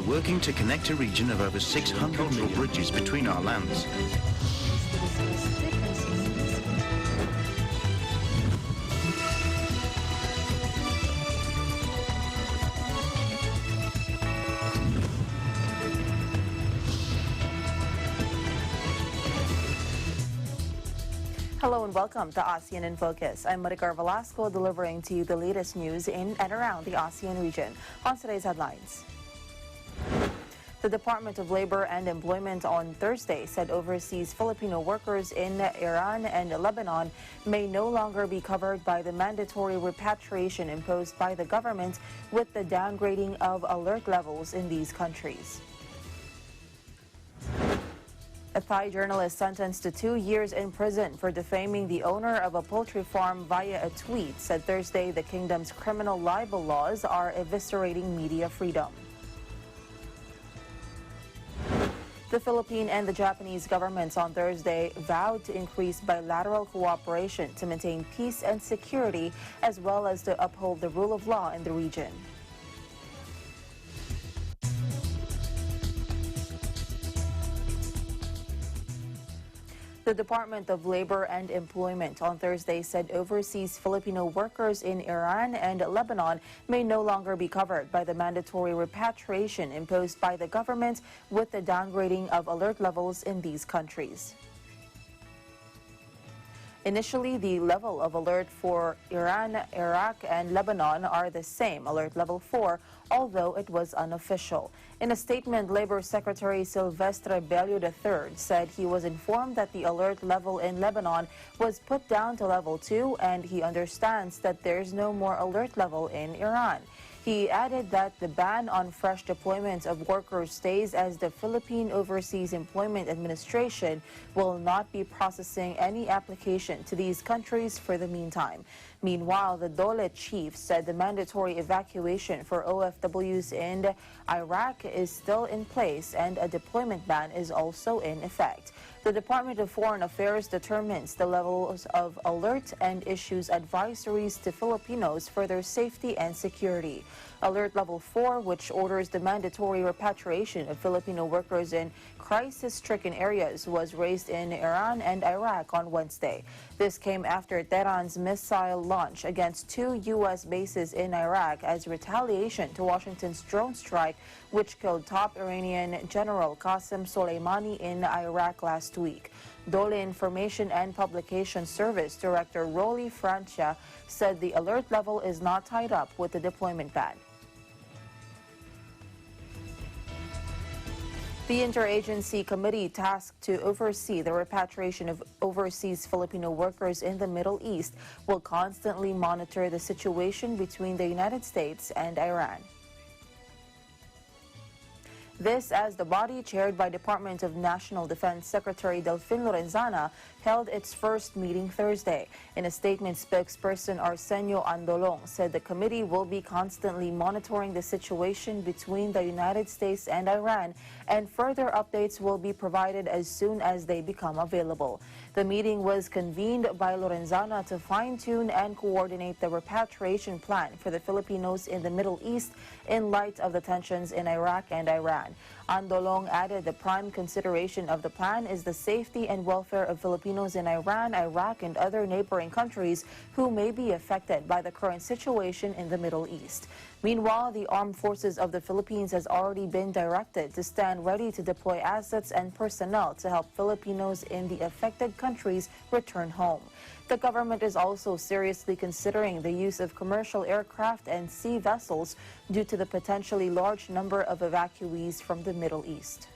working to connect a region of over 600 more bridges between our lands. Hello and welcome to ASEAN in Focus. I'm Maricar Velasco, delivering to you the latest news in and around the ASEAN region. On today's headlines, the Department of Labor and Employment on Thursday said overseas Filipino workers in Iran and Lebanon may no longer be covered by the mandatory repatriation imposed by the government, with the downgrading of alert levels in these countries. A Thai journalist sentenced to 2 years in prison for defaming the owner of a poultry farm via a tweet said Thursday the kingdom's criminal libel laws are eviscerating media freedom. The Philippine and the Japanese governments on Thursday vowed to increase bilateral cooperation to maintain peace and security, as well as to uphold the rule of law in the region. The Department of Labor and Employment on Thursday said overseas Filipino workers in Iran and Lebanon may no longer be covered by the mandatory repatriation imposed by the government, with the downgrading of alert levels in these countries. Initially, the level of alert for Iran, Iraq, and Lebanon are the same, alert level 4, although it was unofficial. In a statement, Labor Secretary Silvestre Bello III said he was informed that the alert level in Lebanon was put down to level 2, and he understands that there's no more alert level in Iran. He added that the ban on fresh deployment of workers stays, as the Philippine Overseas Employment Administration will not be processing any application to these countries for the meantime. Meanwhile, the DOLE chief said the mandatory evacuation for OFWs in Iraq is still in place, and a deployment ban is also in effect. The Department of Foreign Affairs determines the levels of alert and issues advisories to Filipinos for their safety and security. Alert level 4, which orders the mandatory repatriation of Filipino workers in crisis-stricken areas, was raised in Iran and Iraq on Wednesday. This came after Tehran's missile launch against 2 U.S. bases in Iraq as retaliation to Washington's drone strike, which killed top Iranian General Qasem Soleimani in Iraq last week. DOLE Information and Publication Service Director Rolly Francia said the alert level is not tied up with the deployment ban. The interagency committee tasked to oversee the repatriation of overseas Filipino workers in the Middle East will constantly monitor the situation between the United States and Iran. This as the body, chaired by Department of National Defense Secretary Delfin Lorenzana, held its first meeting Thursday. In a statement, spokesperson Arsenio Andolong said the committee will be constantly monitoring the situation between the United States and Iran, and further updates will be provided as soon as they become available. The meeting was convened by Lorenzana to fine-tune and coordinate the repatriation plan for the Filipinos in the Middle East in light of the tensions in Iraq and Iran. Andolong added the prime consideration of the plan is the safety and welfare of Filipinos in Iran, Iraq, and other neighboring countries who may be affected by the current situation in the Middle East. Meanwhile, the Armed Forces of the Philippines has already been directed to stand ready to deploy assets and personnel to help Filipinos in the affected countries return home. The government is also seriously considering the use of commercial aircraft and sea vessels due to the potentially large number of evacuees from the Middle East.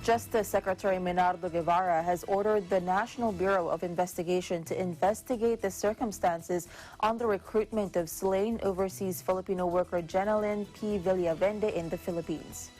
Justice Secretary Menardo Guevara has ordered the National Bureau of Investigation to investigate the circumstances on the recruitment of slain overseas Filipino worker Jenalyn P. Villavende in the Philippines.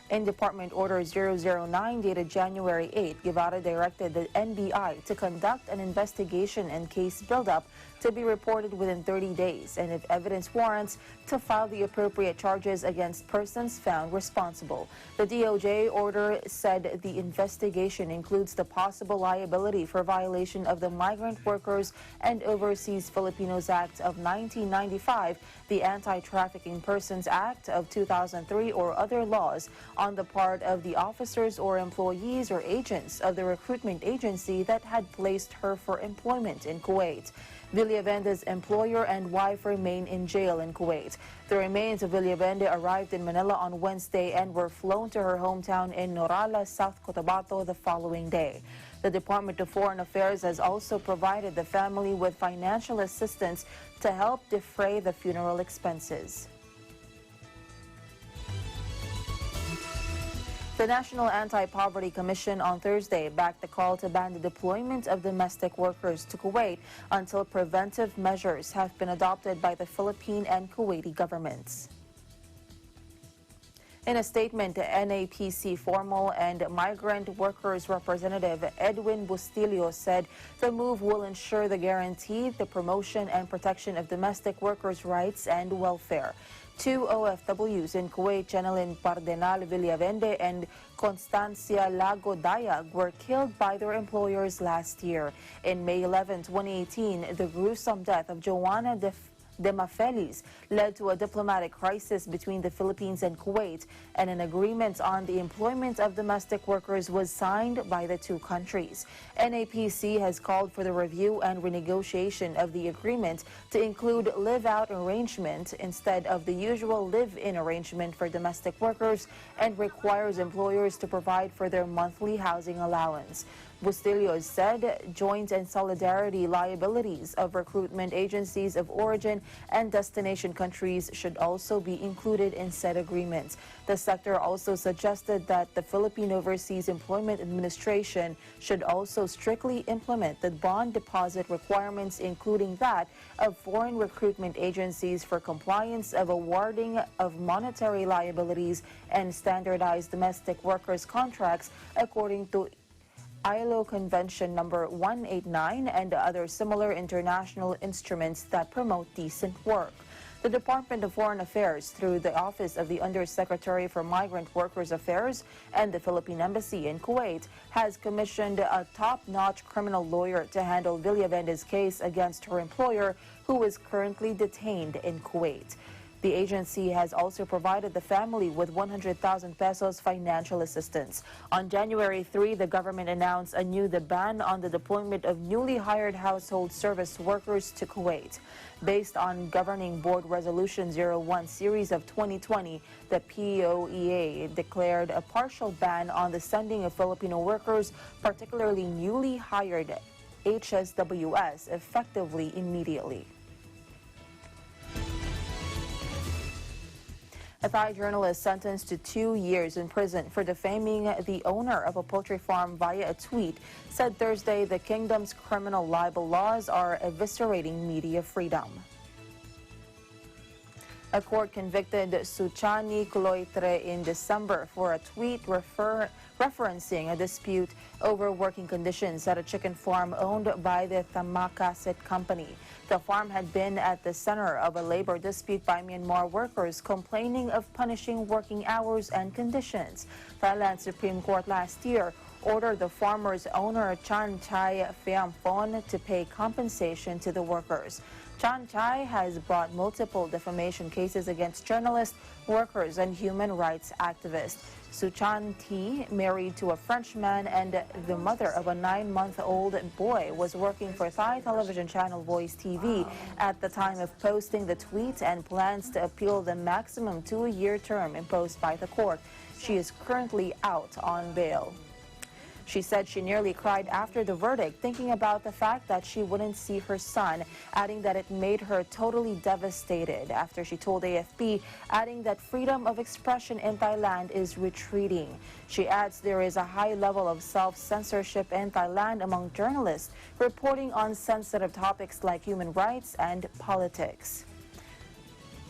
In Department Order 009 dated January 8, Guevara directed the NBI to conduct an investigation and case buildup to be reported within 30 days, and if evidence warrants, to file the appropriate charges against persons found responsible. The DOJ order said the investigation includes the possible liability for violation of the Migrant Workers and Overseas Filipinos Act of 1995, the Anti-Trafficking Persons Act of 2003, or other laws on the part of the officers or employees or agents of the recruitment agency that had placed her for employment in Kuwait. Villavende's employer and wife remain in jail in Kuwait. The remains of Villavende arrived in Manila on Wednesday and were flown to her hometown in Norala, South Cotabato the following day. The Department of Foreign Affairs has also provided the family with financial assistance to help defray the funeral expenses. The National Anti-Poverty Commission on Thursday backed the call to ban the deployment of domestic workers to Kuwait until preventive measures have been adopted by the Philippine and Kuwaiti governments. In a statement, NAPC Formal and Migrant Workers Representative Edwin Bustillo said the move will ensure the guarantee, the promotion and protection of domestic workers' rights and welfare. Two OFWs in Kuwait, Jeneline Pardenal Villavende and Constancia Lago Dayag, were killed by their employers last year. In May 11, 2018, the gruesome death of Joanna de Mafelis led to a diplomatic crisis between the Philippines and Kuwait, and an agreement on the employment of domestic workers was signed by the two countries. NAPC has called for the review and renegotiation of the agreement to include live-out arrangement instead of the usual live-in arrangement for domestic workers, and requires employers to provide for their monthly housing allowance. Bustillo said joint and solidarity liabilities of recruitment agencies of origin and destination countries should also be included in said agreements. The sector also suggested that the Philippine Overseas Employment Administration should also strictly implement the bond deposit requirements, including that of foreign recruitment agencies for compliance of awarding of monetary liabilities and standardized domestic workers contracts according to ILO Convention number 189 and other similar international instruments that promote decent work. The Department of Foreign Affairs, through the Office of the Undersecretary for Migrant Workers Affairs and the Philippine Embassy in Kuwait, has commissioned a top-notch criminal lawyer to handle Villavende's case against her employer, who is currently detained in Kuwait. The agency has also provided the family with 100,000 pesos financial assistance. On January 3, the government announced anew the ban on the deployment of newly hired household service workers to Kuwait. Based on Governing Board Resolution 01 Series of 2020, the POEA declared a partial ban on the sending of Filipino workers, particularly newly hired HSWS, effectively immediately. A Thai journalist sentenced to 2 years in prison for defaming the owner of a poultry farm via a tweet said Thursday the kingdom's criminal libel laws are eviscerating media freedom. A court convicted Suchani Kuloitre in December for a tweet referencing a dispute over working conditions at a chicken farm owned by the Thamakasit company. The farm had been at the center of a labor dispute by Myanmar workers complaining of punishing working hours and conditions. Thailand's Supreme Court last year ordered the farmer's owner Chan Chai Pheamphon to pay compensation to the workers. Chan Chai has brought multiple defamation cases against journalists, workers, and human rights activists. Suchan T, married to a Frenchman and the mother of a 9-month-old boy, was working for Thai television channel Voice TV at the time of posting the tweet and plans to appeal the maximum 2-year term imposed by the court. She is currently out on bail. She said she nearly cried after the verdict, thinking about the fact that she wouldn't see her son, adding that it made her totally devastated after she told AFP, adding that freedom of expression in Thailand is retreating. She adds there is a high level of self-censorship in Thailand among journalists, reporting on sensitive topics like human rights and politics.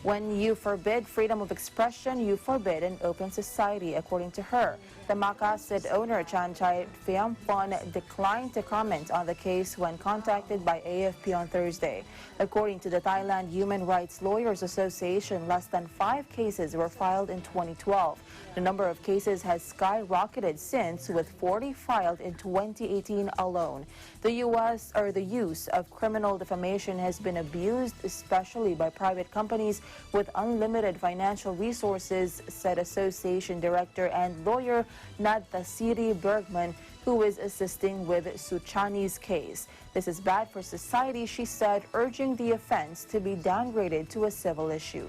When you forbid freedom of expression, you forbid an open society, according to her. The Makasid owner, Chanchai Phiampon, declined to comment on the case when contacted by AFP on Thursday. According to the Thailand Human Rights Lawyers Association, less than 5 cases were filed in 2012. The number of cases has skyrocketed since, with 40 filed in 2018 alone. The use of criminal defamation has been abused, especially by private companies with unlimited financial resources, said Association Director and lawyer Nadthasiri Bergman, who is assisting with Suchani's case. This is bad for society, she said, urging the offense to be downgraded to a civil issue.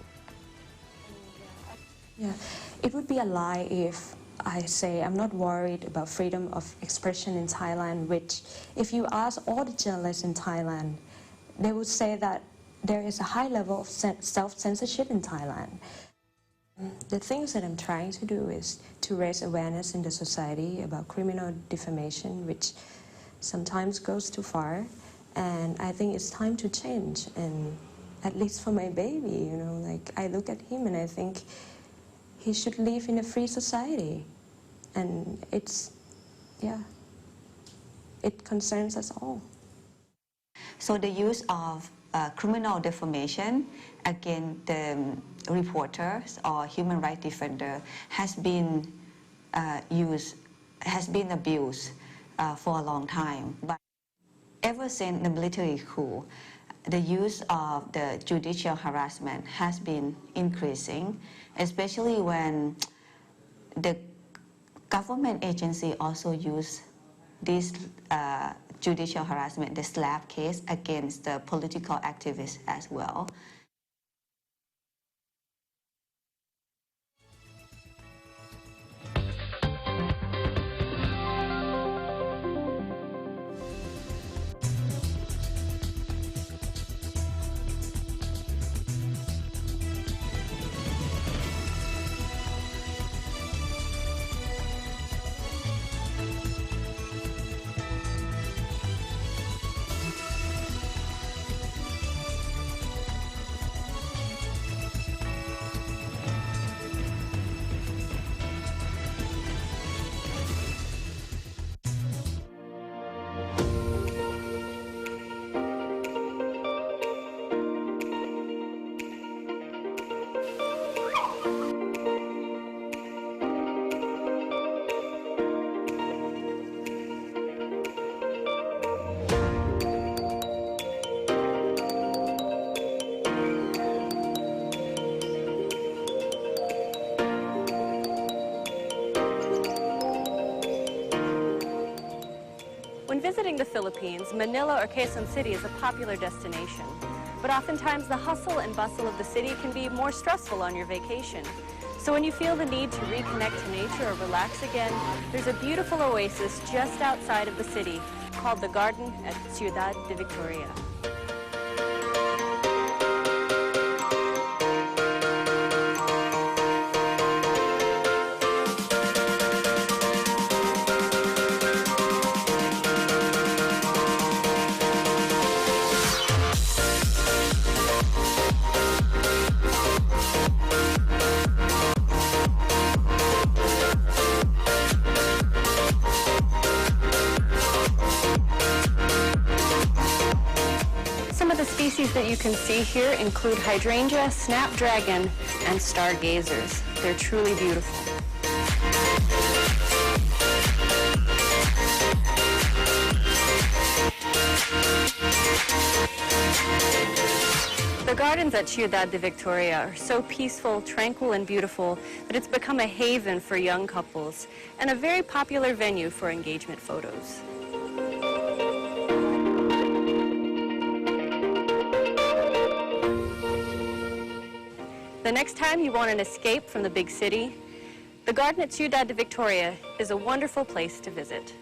Yeah, it would be a lie if I say I'm not worried about freedom of expression in Thailand, which if you ask all the journalists in Thailand, they would say that there is a high level of self-censorship in Thailand. The things that I'm trying to do is to raise awareness in the society about criminal defamation, which sometimes goes too far, and I think it's time to change. And at least for my baby, you know, like I look at him and I think he should live in a free society, and it concerns us all. So the use of criminal defamation against the reporters or human rights defender has been abused for a long time. But ever since the military coup, the use of the judicial harassment has been increasing, especially when the government agency also use this judicial harassment, the slap case, against the political activists as well. When visiting the Philippines, Manila or Quezon City is a popular destination. But oftentimes the hustle and bustle of the city can be more stressful on your vacation. So when you feel the need to reconnect to nature or relax again, there's a beautiful oasis just outside of the city called the Garden at Ciudad de Victoria. That you can see here include hydrangea, snapdragon, and stargazers. They're truly beautiful. The gardens at Ciudad de Victoria are so peaceful, tranquil, and beautiful that it's become a haven for young couples and a very popular venue for engagement photos. The next time you want an escape from the big city, the garden at Ciudad de Victoria is a wonderful place to visit.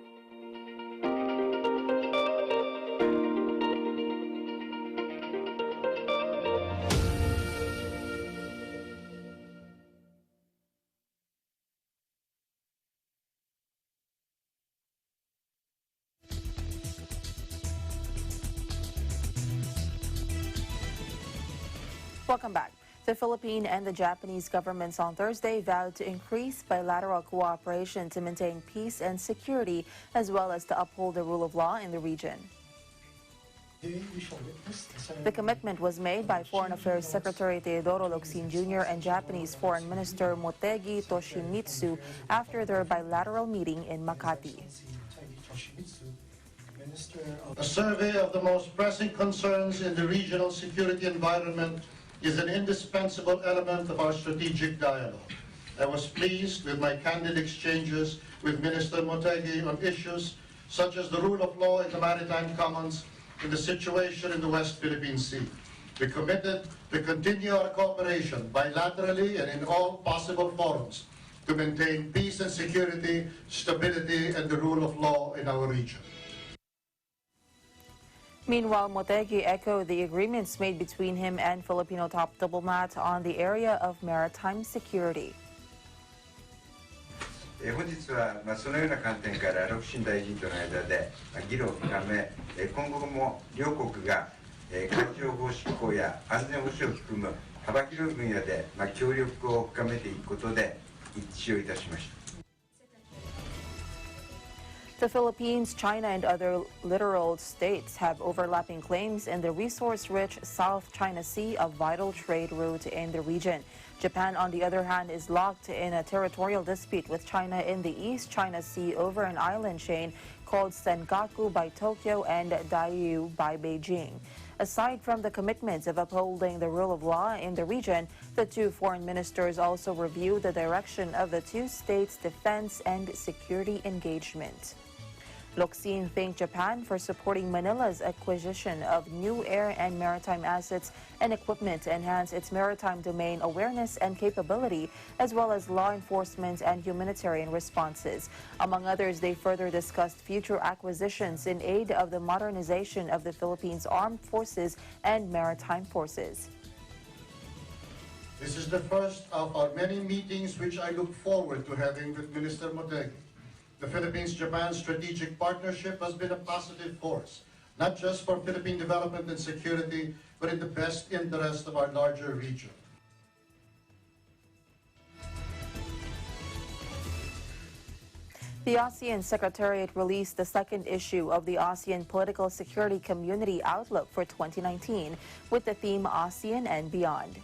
Welcome back. The Philippine and the Japanese governments on Thursday vowed to increase bilateral cooperation to maintain peace and security, as well as to uphold the rule of law in the region. The commitment was made by Foreign Affairs Secretary Teodoro Locsin Jr. and Japanese Foreign Minister Motegi Toshimitsu after their bilateral meeting in Makati. A survey of the most pressing concerns in the regional security environment is an indispensable element of our strategic dialogue. I was pleased with my candid exchanges with Minister Motegi on issues such as the rule of law in the Maritime Commons and the situation in the West Philippine Sea. We committed to continue our cooperation bilaterally and in all possible forums to maintain peace and security, stability, and the rule of law in our region. Meanwhile, Motegi echoed the agreements made between him and Filipino top diplomat on the area of maritime security. 本日はそのような観点から6親大臣との間で議論を深め、今後も両国が海上法執行や安全保障を含む幅広い分野で協力を深めていくことで一致をいたしました。 The Philippines, China, and other littoral states have overlapping claims in the resource-rich South China Sea, a vital trade route in the region. Japan, on the other hand, is locked in a territorial dispute with China in the East China Sea over an island chain called Senkaku by Tokyo and Diaoyu by Beijing. Aside from the commitments of upholding the rule of law in the region, the two foreign ministers also reviewed the direction of the two states' defense and security engagement. Locsin thanked Japan for supporting Manila's acquisition of new air and maritime assets and equipment to enhance its maritime domain awareness and capability, as well as law enforcement and humanitarian responses. Among others, they further discussed future acquisitions in aid of the modernization of the Philippines' armed forces and maritime forces. This is the first of our many meetings which I look forward to having with Minister Motegi. The Philippines-Japan strategic partnership has been a positive force, not just for Philippine development and security, but in the best interest of our larger region. The ASEAN Secretariat released the second issue of the ASEAN Political Security Community Outlook for 2019 with the theme ASEAN and Beyond.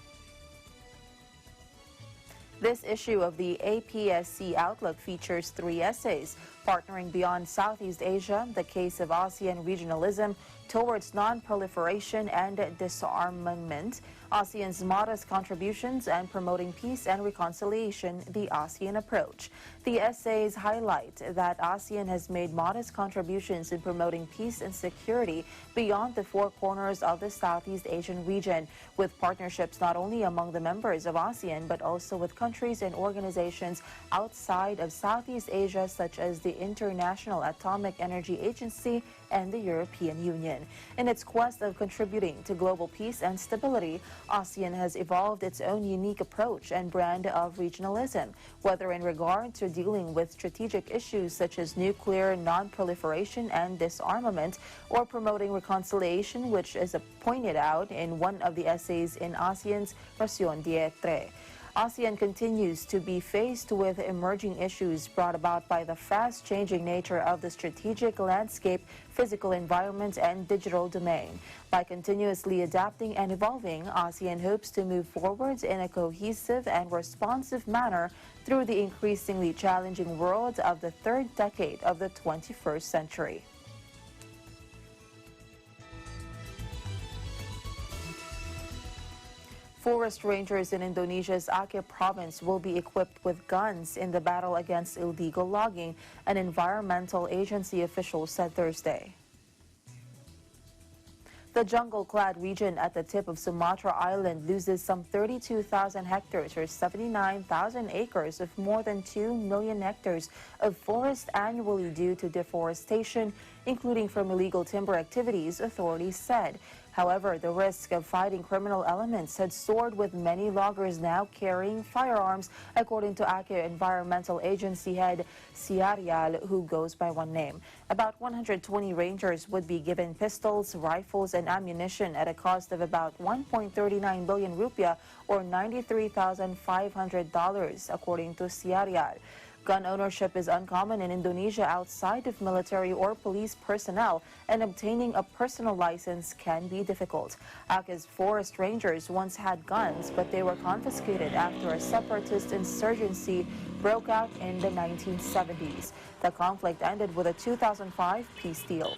This issue of the APSC Outlook features 3 essays: Partnering Beyond Southeast Asia, The Case of ASEAN Regionalism Towards Non-Proliferation and Disarmament, ASEAN's Modest Contributions, and Promoting Peace and Reconciliation, the ASEAN Approach. The essays highlight that ASEAN has made modest contributions in promoting peace and security beyond the 4 corners of the Southeast Asian region, with partnerships not only among the members of ASEAN, but also with countries and organizations outside of Southeast Asia, such as the International Atomic Energy Agency and the European Union. In its quest of contributing to global peace and stability, ASEAN has evolved its own unique approach and brand of regionalism, whether in regard to dealing with strategic issues such as nuclear non-proliferation and disarmament, or promoting reconciliation, which is pointed out in one of the essays in ASEAN's Ración Dietre. ASEAN continues to be faced with emerging issues brought about by the fast-changing nature of the strategic landscape, physical environment, and digital domain. By continuously adapting and evolving, ASEAN hopes to move forward in a cohesive and responsive manner through the increasingly challenging world of the third decade of the 21st century. Forest rangers in Indonesia's Aceh province will be equipped with guns in the battle against illegal logging, an environmental agency official said Thursday. The jungle-clad region at the tip of Sumatra Island loses some 32,000 hectares or 79,000 acres of more than 2 million hectares of forest annually due to deforestation, including from illegal timber activities, authorities said. However, the risk of fighting criminal elements had soared, with many loggers now carrying firearms, according to Aceh Environmental Agency head Siarial, who goes by one name. About 120 rangers would be given pistols, rifles, and ammunition at a cost of about 1.39 billion rupiah, or $93,500, according to Siarial. Gun ownership is uncommon in Indonesia outside of military or police personnel, and obtaining a personal license can be difficult. Aceh's forest rangers once had guns, but they were confiscated after a separatist insurgency broke out in the 1970s. The conflict ended with a 2005 peace deal.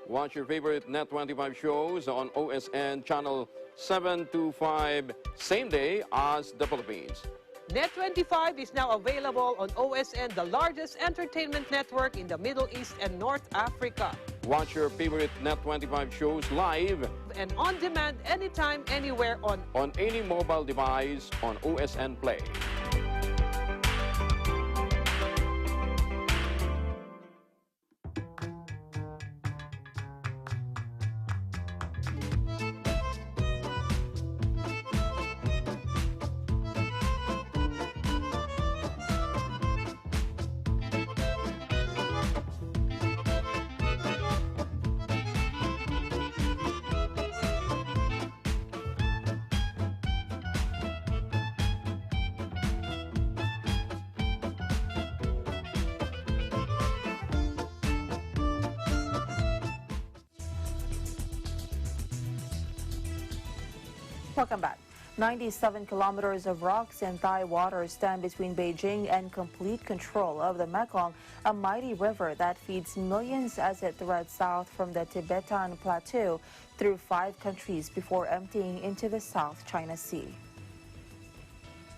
Watch your favorite Net25 shows on OSN channel 725, same day as the Philippines. Net25 is now available on OSN, the largest entertainment network in the Middle East and North Africa. Watch your favorite Net25 shows live And on demand anytime, anywhere on any mobile device on OSN Play. Welcome back. 97 kilometers of rocks and Thai waters stand between Beijing and complete control of the Mekong, a mighty river that feeds millions as it threads south from the Tibetan Plateau through 5 countries before emptying into the South China Sea.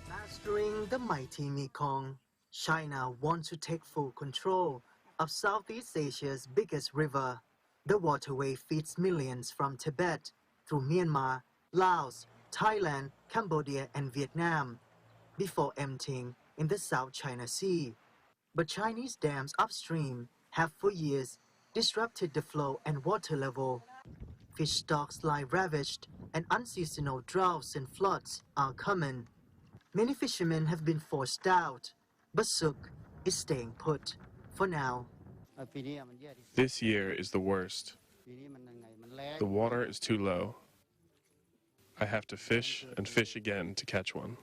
Mastering the mighty Mekong, China wants to take full control of Southeast Asia's biggest river. The waterway feeds millions from Tibet through Myanmar, Laos, Thailand, Cambodia, and Vietnam before emptying in the South China Sea. But Chinese dams upstream have for years disrupted the flow and water level. Fish stocks lie ravaged, and unseasonal droughts and floods are common. Many fishermen have been forced out, but Suk is staying put for now. This year is the worst. The water is too low. I have to fish and fish again to catch one.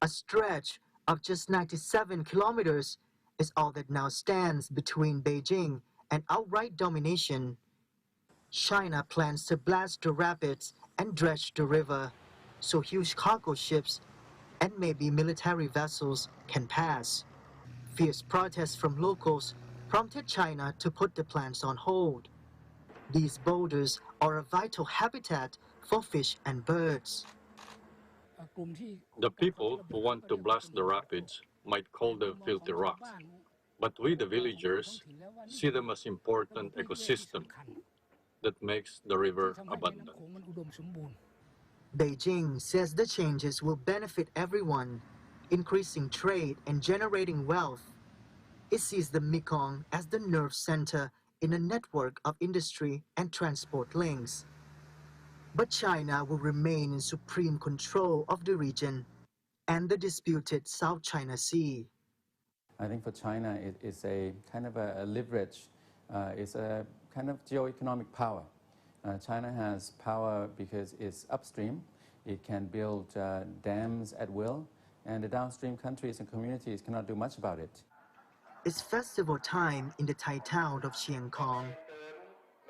A stretch of just 97 kilometers is all that now stands between Beijing and outright domination. China plans to blast the rapids and dredge the river so huge cargo ships and maybe military vessels can pass. Fierce protests from locals prompted China to put the plans on hold. These boulders are a vital habitat for fish and birds. The people who want to blast the rapids might call them filthy rocks, but we, the villagers, see them as important ecosystem that makes the river abundant. Beijing says the changes will benefit everyone, increasing trade and generating wealth. It sees the Mekong as the nerve center in a network of industry and transport links. But China will remain in supreme control of the region and the disputed South China Sea. I think for China, it's a kind of a leverage. It's a kind of geo-economic power. China has power because it's upstream. It can build dams at will, and the downstream countries and communities cannot do much about it. It's festival time in the Thai town of Chiang Khong.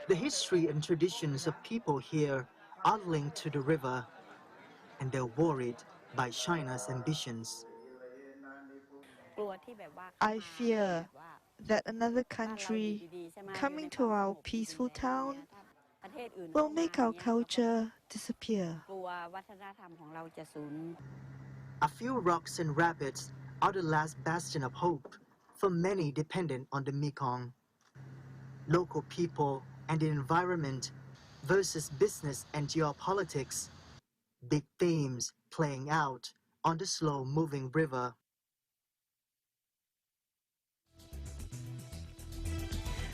The history and traditions of people here are linked to the river, and they're worried by China's ambitions. I fear that another country coming to our peaceful town will make our culture disappear. A few rocks and rapids are the last bastion of hope for many dependent on the Mekong. Local people and the environment versus business and geopolitics, big themes playing out on the slow-moving river.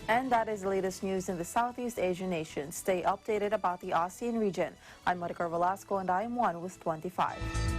And that is the latest news in the Southeast Asian nations. Stay updated about the ASEAN region. I'm Monica Velasco and I am one with 25.